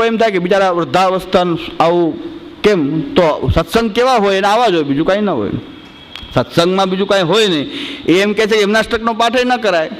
એમ થાય કે બિચારા વૃદ્ધાવસ્થા આવું કેમ, તો સત્સંગ કેવા હોય એને આવા જ હોય, બીજું કાંઈ ના હોય. સત્સંગમાં બીજું કાંઈ હોય નહીં. એ એમ કહે છે યમનાષ્ટકનો પાઠ ન કરાય.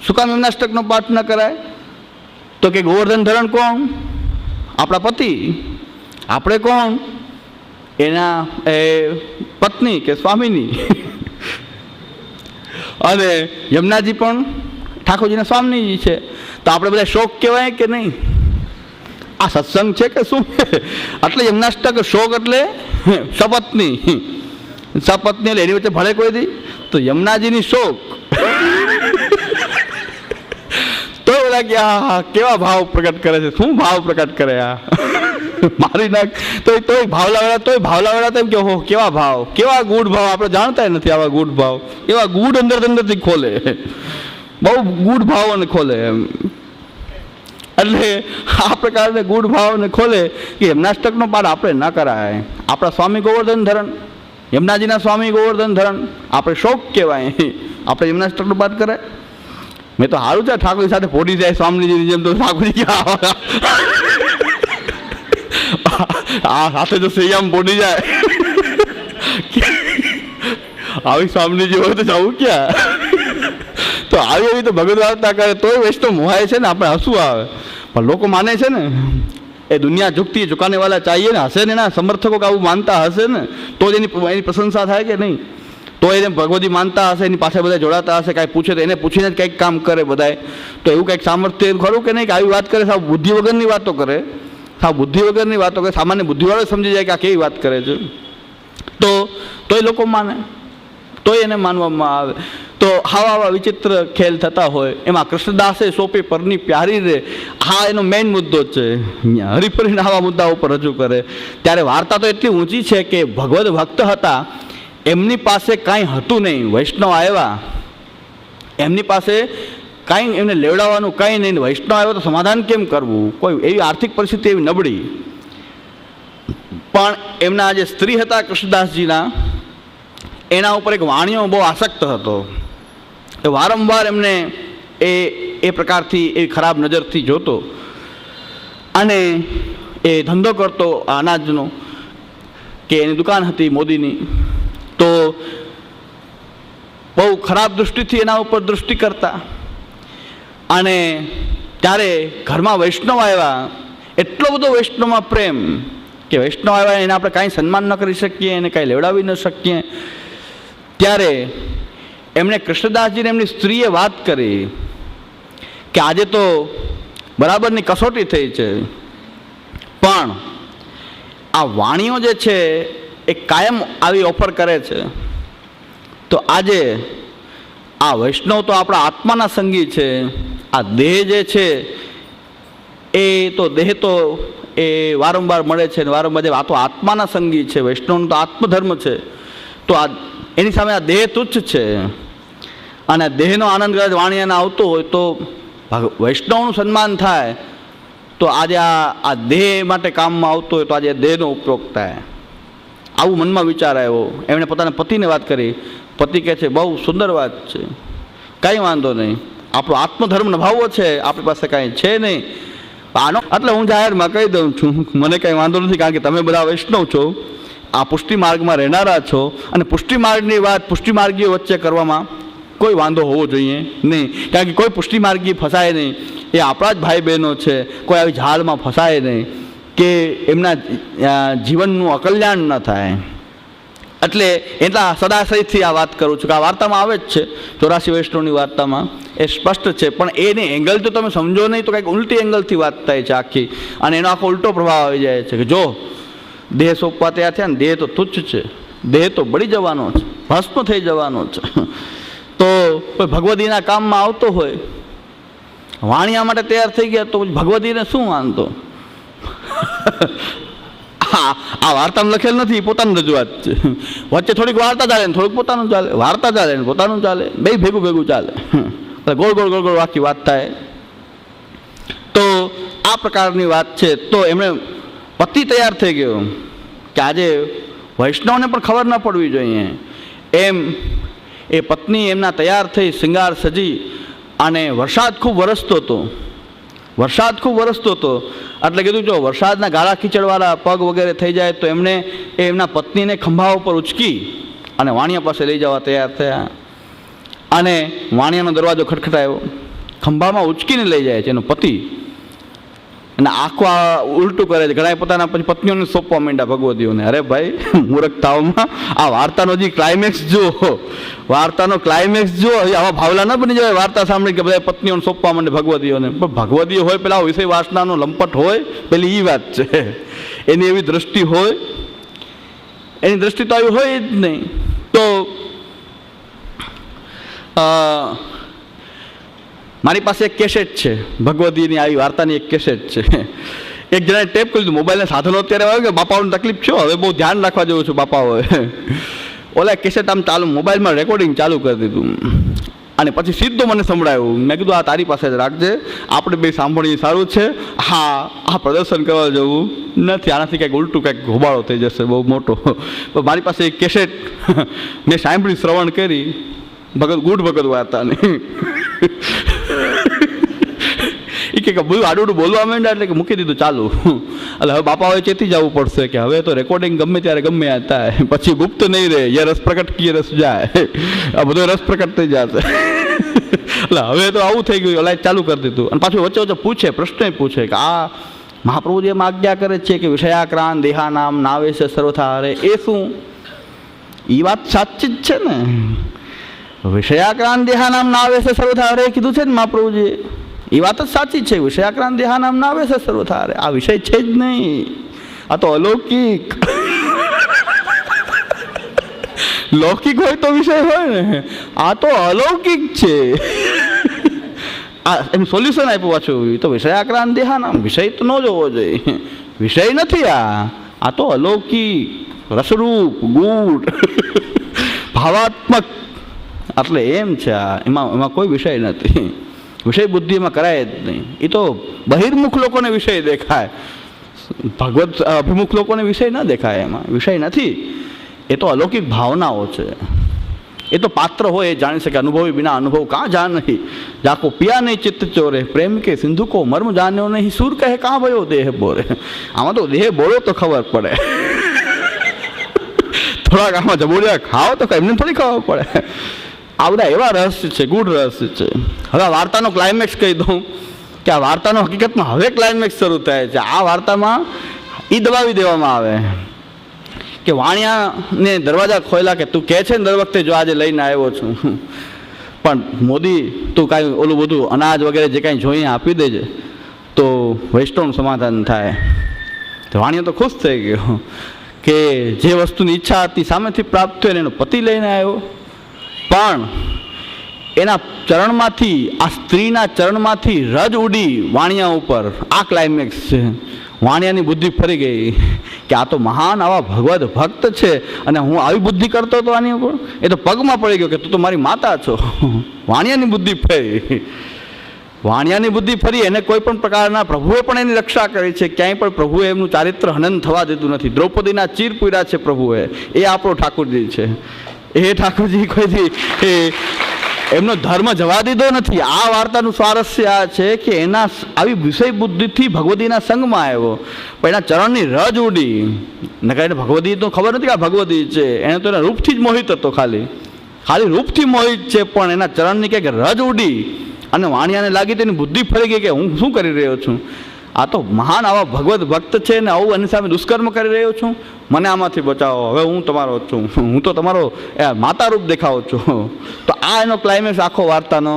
શું કામ યમનાષ્ટકનો પાઠ ન કરાય? તો કે ગોવર્ધન ધરણ કોણ? આપણા પતિ. આપણે કોણ? એના પત્ની કે સ્વામીની. અને યમુનાજી પણ ઠાકોરજીના સ્વામીજી છે. તો આપણે બધા શોક કહેવાય કે નહીં? આ સત્સંગ છે કે શું? એટલે યમનાષ્ટક શોક એટલે સપત્ની. સપત્ની એટલે એની વચ્ચે ભળે કોઈ દી તો યમુનાજીની શોક. તો બધા કે આ કેવા ભાવ પ્રગટ કરે છે, શું ભાવ પ્રગટ કરે આ મારી નાખ. તોય ભાવલાવાળા તેમ કે હો કેવા ભાવ, કેવા ગૂઢ ભાવ. આપણે જાણતા નથી આવા ગૂઢ ભાવ, એવા ગૂઢ અંદરથી ખોલે, બહુ ગૂઢ ભાવોને ખોલે એમ. એટલે આ પ્રકારને ગૂઢ ભાવને ખોલે કે યમનાષ્ટકનો પાઠ આપણે ન કરાય. આપણા સ્વામી ગોવર્ધન ધરણ, યમુનાજીના સ્વામી ગોવર્ધન ધરણ આપણે શોક કહેવાય. આપણે યમનાષ્ટકનો પાઠ કરાય. મેં તો સારું છે ઠાકોરજી સાથે પોડી જાય સ્વામીજીની જેમ. તો ઠાકોરજી આ સાથે જો સૈયામ પોડી જાય આવી સ્વામીજી હોય તો જવું ક્યાં? તો આવી એવી તો ભગવદ વાર્તા કરે તોય વૈષ્ણવ મોહાય છે ને. આપણે હસવું આવે પણ લોકો માને છે ને. એ દુનિયા ઝુકતી ઝુકાને વાળા ચાહીએ ને. હશે ને એના સમર્થકો આવું માનતા હશે ને તો જ એની પ્રશંસા થાય કે નહીં? તો એને ભગવદી માનતા હશે, એની પાસે બધા જોડાતા હશે, કાંઈ પૂછે તો એને પૂછીને જ કંઈક કામ કરે બધાય. તો એવું કંઈક સામર્થ્ય ખરું કે નહીં કે આવી વાત કરે? સાવ બુદ્ધિ વગરની વાતો કરે, સાવ બુદ્ધિ વગરની વાતો કરે. સામાન્ય બુદ્ધિવાળો સમજી જાય કે આ કેવી વાત કરે છે. તોય લોકો માને, તોય એને માનવામાં આવે. તો આવા વિચિત્ર ખેલ થતા હોય. એમાં કૃષ્ણદાસે સોંપી પરની પ્યારી રે, હા એનો મેઇન મુદ્દો છે. હરિપરીને આવા મુદ્દા ઉપર રજૂ કરે ત્યારે વાર્તા તો એટલી ઊંચી છે કે ભગવદ ભક્ત હતા, એમની પાસે કાંઈ હતું નહીં. વૈષ્ણવ આવ્યા, એમની પાસે કાંઈ એમને લેવડાવવાનું કાંઈ નહીં. વૈષ્ણવ આવ્યો તો સમાધાન કેમ કરવું? કોઈ એવી આર્થિક પરિસ્થિતિ એવી નબળી. પણ એમના જે સ્ત્રી હતા કૃષ્ણદાસજીના, એના ઉપર એક વાણિયો બહુ આસક્ત હતો. એ વારંવાર એમને એ પ્રકારથી એ ખરાબ નજરથી જોતો અને એ ધંધો કરતો અનાજનો, કે એની દુકાન હતી મોદીની. તો બહુ ખરાબ દૃષ્ટિથી એના ઉપર દૃષ્ટિ કરતા. અને ત્યારે ઘરમાં વૈષ્ણવ આવ્યા, એટલો બધો વૈષ્ણવમાં પ્રેમ કે વૈષ્ણવ આવ્યા એને આપણે કાંઈ સન્માન ન કરી શકીએ, એને કાંઈ લેવડાવી ન શકીએ. ત્યારે એમણે કૃષ્ણદાસજીને એમની સ્ત્રીએ વાત કરી કે આજે તો બરાબરની કસોટી થઈ છે, પણ આ વાણીઓ જે છે એ કાયમ આવી ઓફર કરે છે. તો આજે આ વૈષ્ણવ તો આપણા આત્માના સંગી છે. આ દેહ જે છે એ તો એ વારંવાર મળે છે ને વારંવાર. આ તો આત્માના સંગી છે. વૈષ્ણવનો તો આત્મધર્મ છે. તો આ એની સામે આ દેહ તુચ્છ છે. અને દેહનો આનંદ કદાચ વાણિયાને આવતો હોય તો વૈષ્ણવનું સન્માન થાય. તો આજે આ દેહ માટે કામમાં આવતો હોય તો આજે દેહનો ઉપયોગ થાય. આવું મનમાં વિચાર આવ્યો. એમણે પોતાના પતિને વાત કરી. પતિ કહે છે બહુ સુંદર વાત છે, કાંઈ વાંધો નહીં, આપણો આત્મધર્મ નિભાવવો છે, આપણી પાસે કાંઈ છે નહીં આનો. એટલે હું જાહેરમાં કહી દઉં છું, મને કાંઈ વાંધો નથી, કારણ કે તમે બધા વૈષ્ણવ છો, આ પુષ્ટિ માર્ગમાં રહેનારા છો, અને પુષ્ટિ માર્ગની વાત પુષ્ટિ માર્ગીઓ વચ્ચે કરવામાં કોઈ વાંધો હોવો જોઈએ નહીં. કારણ કે કોઈ પુષ્ટિ માર્ગી ફસાય નહીં. એ આપણા જ ભાઈ બહેનો છે. કોઈ આવી ઝાડમાં ફસાય નહીં કે એમના જીવનનું અકલ્યાણ ન થાય. એટલે એટલા સદાશયથી આ વાત કરું છું કે આ વાર્તામાં આવે જ છે, 84 વૈષ્ણવની વાર્તામાં એ સ્પષ્ટ છે. પણ એની એંગલ તો તમે સમજો નહીં તો કંઈક ઉલટી એંગલથી વાત થાય છે આખી, અને એનો આખો ઉલટો પ્રભાવ આવી જાય છે કે જો દેહ સોંપવા તૈયાર થયા ને, દેહ તો તુચ્છ છે, દેહ તો બળી જવાનો છે, ભસ્મ થઈ જવાનો છે. તો કોઈ ભગવદીના કામમાં આવતો હોય, વાણિયા માટે તૈયાર થઈ ગયા, તો ભગવદીને શું વાંધો? આ વાર્તામાં લખેલ નથી, પોતાનું રજૂઆત છે. વચ્ચે થોડીક વાર્તા ચાલે ને થોડીક પોતાનું ચાલે, વાર્તા ચાલે ને પોતાનું ચાલે, બે ભેગું ચાલે, ગોળ ગોળ આખી વાત થાય. તો આ પ્રકારની વાત છે. તો એમણે પતિ તૈયાર થઈ ગયો કે આજે વૈષ્ણવને પણ ખબર ન પડવી જોઈએ એમ. એ પત્ની એમના તૈયાર થઈ, શૃંગાર સજી, અને વરસાદ ખૂબ વરસતો હતો. વરસાદ ખૂબ વરસતો હતો, એટલે કીધું જો વરસાદના ગાળા કીચડવાળા પગ વગેરે થઈ જાય તો એમણે એમના પત્નીને ખંભા ઉપર ઉચકી અને વાણિયા પાસે લઈ જવા તૈયાર થયા. અને વાણિયાનો દરવાજો ખટખટાયો, ખંભામાં ઉચકીને લઈ જાય છે એનો પતિ, અને આખું આ ઉલટું કરે છે. ઘણા પોતાના પછી પત્નીઓને સોંપવા માંડ્યા ભગવતીઓને. અરે ભાઈ મૂર્ખતાઓમાં આ વાર્તાનો જે ક્લાઇમેક્સ જો, વાર્તાનો ક્લાઇમેક્સ જો, આવા ભાવલા ન બની જાય વાર્તા સાંભળી કે બધા પત્નીઓને સોંપવા માંડે ભગવતીઓને. પણ ભગવતીઓ હોય પેલા વિષય વાસનાનો લંપટ હોય, પેલી એ વાત છે. એની એવી દ્રષ્ટિ હોય, એની દ્રષ્ટિ તો આવી હોય જ નહીં. તો મારી પાસે એક કેસેટ છે ભગવતીની, આવી વાર્તાની એક કેસેટ છે. એક જણાએ ટેપ કરી દીધું. મોબાઈલના સાધનો અત્યારે આવે કે બાપાઓને તકલીફ છે, હવે બહુ ધ્યાન રાખવા જેવું છું બાપાઓએ. ઓલા કેસેટ આમ ચાલુ મોબાઈલમાં રેકોર્ડિંગ ચાલુ કરી દીધું અને પછી સીધું મને સંભળાયું. મેં કીધું આ તારી પાસે જ રાખજે, આપણે બે સાંભળીએ, સારું છે. હા, આ પ્રદર્શન કરવા જવું નથી, આનાથી કંઈક ઉલટું કંઈક હોબાળો થઈ જશે બહુ મોટો. મારી પાસે એક કેસેટ મેં સાંભળી, શ્રવણ કરી, ભગત ગુડ ભગત વાર્તાની. એ કે બધું આડું બોલવા માંડ્યા એટલે કે મૂકી દીધું ચાલુ. એટલે હવે બાપા હવે ચેતી જવું પડશે કે હવે તો રેકોર્ડિંગ ગમે ત્યારે ગમે આ થાય, પછી ગુપ્ત નહીં રહે, યે રસ પ્રકટ કિયે રસ જાય, આ બધો રસ પ્રકટ થઈ જશે. એટલે હવે તો આવું થઈ ગયું, એટલે ચાલુ કરી દીધું. અને પાછું વચ્ચે વચ્ચે પૂછે, પ્રશ્ન પૂછે કે આ મહાપ્રભુજી એમ આજ્ઞા કરે છે કે વિષયાક્રાંત દેહાનામ નાવેશ સર્વથા હરે, એ શું? એ વાત સાચી જ છે ને. વિષયાક્રાંત દેહાનામ નાવેશ સર્વથા હરે કીધું છે ને મહાપ્રભુજી, એ વાત જ સાચી છે. વિષયાક્રાંત દેહાનામ નાવેશ સર્વથા હરે, આ વિષય છે જ નહીં, આ તો અલૌકિક. લૌકિક હોય તો વિષય હોય ને, આ તો અલૌકિક છે. આ એનું સોલ્યુશન આપ્યું પાછું, તો વિષયાક્રાંત દેહાનામ, વિષય તો ન જોવો જોઈએ, વિષય નથી આ તો અલૌકિક, રસરૂપ, ગુડ, ભાવાત્મક. એટલે એમ છે આ, એમાં કોઈ વિષય નથી. વિષય બુદ્ધિ એમાં કરાય જ નહીં. એ તો બહિર્મુખ લોકોને વિષય દેખાય, ભગવત અભિમુખ લોકોને વિષય ન દેખાય. એમાં વિષય નથી, એ તો અલૌકિક ભાવનાઓ છે. એ તો પાત્ર હોય એ જાણી શકે, અનુભવી બિના અનુભવ કાં જાન નહીં, જાકો પિયા નહીં ચિત્ત ચોરે, પ્રેમ કે સિંધુ કો મર્મ જાન્યો નહીં, સુર કહે કાં ભયો દેહ બોરે. આમાં તો દેહ બોલો તો ખબર પડે, થોડાક આમાં જબોડિયા ખાઓ તો એમને થોડી ખબર પડે. આ બધા એવા રહસ્ય છે, ગૂઢ રહસ્ય છે. હવે આ વાર્તાનો ક્લાઇમેક્સ કહી દઉં કે આ વાર્તાનો હકીકતમાં હવે ક્લાઇમેક્સ શરૂ થાય છે. આ વાર્તામાં એ દબાવી દેવામાં આવે કે વાણિયાને દરવાજા ખોલ્યા કે તું કહે છે ને દર વખતે જો આજે લઈને આવ્યો છું, પણ મોદી તું કાંઈ ઓલું બધું અનાજ વગેરે જે કાંઈ જોઈએ આપી દેજે તો વૈષ્ણવનું સમાધાન થાય. તો વાણિયો તો ખુશ થઈ ગયો કે જે વસ્તુની ઈચ્છા હતી સામેથી પ્રાપ્ત થયો, એનો પતિ લઈને આવ્યો. પણ એના ચરણમાંથી, આ સ્ત્રીના ચરણમાંથી રજ ઉડી વાણિયા ઉપર. આ ક્લાઇમેક્સ છે. વાણિયાની બુદ્ધિ ફરી ગઈ કે આ તો મહાન આવા ભગવદ ભક્ત છે અને હું આવી બુદ્ધિ કરતો હતો આની ઉપર. એ તો પગમાં પડી ગયો કે તું તો મારી માતા છો. વાણિયાની બુદ્ધિ ફરી, વાણિયાની બુદ્ધિ ફરી. એને કોઈ પણ પ્રકારના પ્રભુએ પણ એની રક્ષા કરી છે, ક્યાંય પણ પ્રભુએ એમનું ચારિત્ર હનન થવા દીધું નથી. દ્રૌપદીના ચીર પૂર્યા છે પ્રભુએ. એ આપણો ઠાકોરજી છે. એ ઠાકોરજી કોઈથી એમનો ધર્મ જવા દીધો નથી. આ વાર્તાનું સ્વારસ્ય આ છે કે એના આવી વિષય બુદ્ધિથી ભગવતીના સંગમાં આવ્યો, પણ એના ચરણની રજ ઉડી. નકર એને ભગવતી તો ખબર નથી કે આ ભગવતી છે, એને તો એના રૂપથી જ મોહિત હતો, ખાલી રૂપથી મોહિત છે. પણ એના ચરણની કંઈક રજ ઉડી અને વાણિયાને લાગી તેની બુદ્ધિ ફરી ગઈ કે હું શું કરી રહ્યો છું, આ તો મહાન આવા ભગવત ભક્ત છે ને આવું એની સામે દુષ્કર્મ કરી રહ્યો છું, મને આમાંથી બચાવો, હવે હું તમારો છું, હું તો તમારો માતા રૂપ દેખાઉં છું. તો આ એનો ક્લાઇમેક્સ આખો વાર્તાનો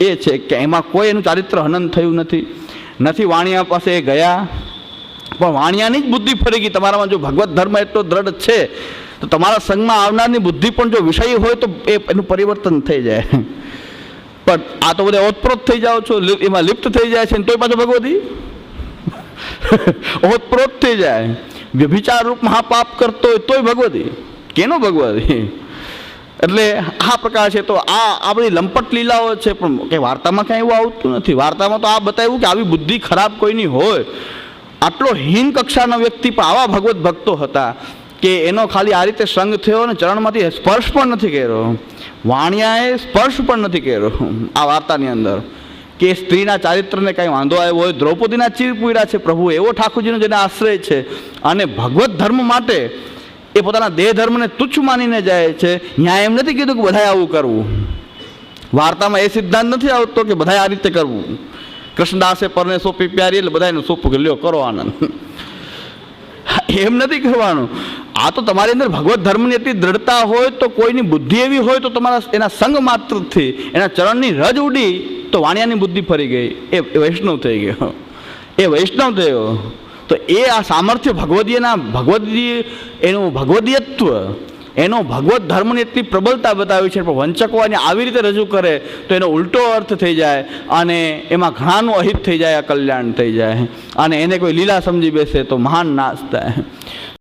એ છે કે એમાં કોઈ એનું ચારિત્ર હનન થયું નથી. વાણિયા પાસે ગયા, પણ વાણિયાની જ બુદ્ધિ ફરી ગઈ. તમારામાં જો ભગવત ધર્મ એટલો દ્રઢ છે તો તમારા સંગમાં આવનારની બુદ્ધિ પણ જો વિષય હોય તો એનું પરિવર્તન થઈ જાય. પણ આ તો બધા ઓતપ્રોત થઈ જાઓ છો, એમાં લિપ્ત થઈ જાય છે, તોય પાછો ભગવતી ઓતપ્રોત થઈ જાય. વ્યભિચાર રૂપ મહાપાપ કરતો હોય તોય ભગવતી, કેનો ભગવતી? એટલે આ પ્રકાર છે. તો આ બધી લંપટ લીલાઓ છે, પણ કે વાર્તામાં કાંઈ એવું આવતું નથી. વાર્તામાં તો આ બતાવ્યું કે આવી બુદ્ધિ ખરાબ કોઈની હોય. આટલો હીન કક્ષાનો વ્યક્તિ પણ આવા ભગવત ભક્તો હતા કે એનો ખાલી આ રીતે સંગ થયો અને ચરણમાંથી સ્પર્શ પણ નથી કર્યો. વાણિયાએ સ્પર્શ પણ નથી કર્યો આ વાર્તાની અંદર. કે સ્ત્રીના ચારિત્રને કાંઈ વાંધો આવ્યો હોય, દ્રૌપદીના ચીર પૂર્યા છે પ્રભુ, એવો ઠાકોરજીનો જેને આશ્રય છે, અને ભગવત ધર્મ માટે એ પોતાના દેહ ધર્મને તુચ્છ માનીને જાય છે. ત્યાં એમ નથી કીધું કે બધાએ આવું કરવું. વાર્તામાં એ સિદ્ધાંત નથી આવતો કે બધાએ આ રીતે કરવું. કૃષ્ણદાસે પરને સોંપી પ્યારી એટલે બધાને સોંપું કે લ્યો કરો આનંદ. એમ નથી કરવાનું. આ તો તમારી અંદર ભગવત ધર્મની એટલી દ્રઢતા હોય તો કોઈની બુદ્ધિ એવી હોય તો તમારા એના સંગ માત્રથી એના ચરણની રજ ઉડી તો વાણિયાની બુદ્ધિ ફરી ગઈ, એ વૈષ્ણવ થઈ ગયો, એ વૈષ્ણવ થયો. તો એ આ સામર્થ્ય એનું ભગવદીયત્વ, એનો ભગવત ધર્મની એટલી પ્રબળતા બતાવી છે. પણ વંચકો એને આવી રીતે રજૂ કરે તો એનો ઉલટો અર્થ થઈ જાય અને એમાં ઘણાનું અહિત થઈ જાય, અકલ્યાણ થઈ જાય, અને એને કોઈ લીલા સમજી બેસે તો મહાન નાશ થાય.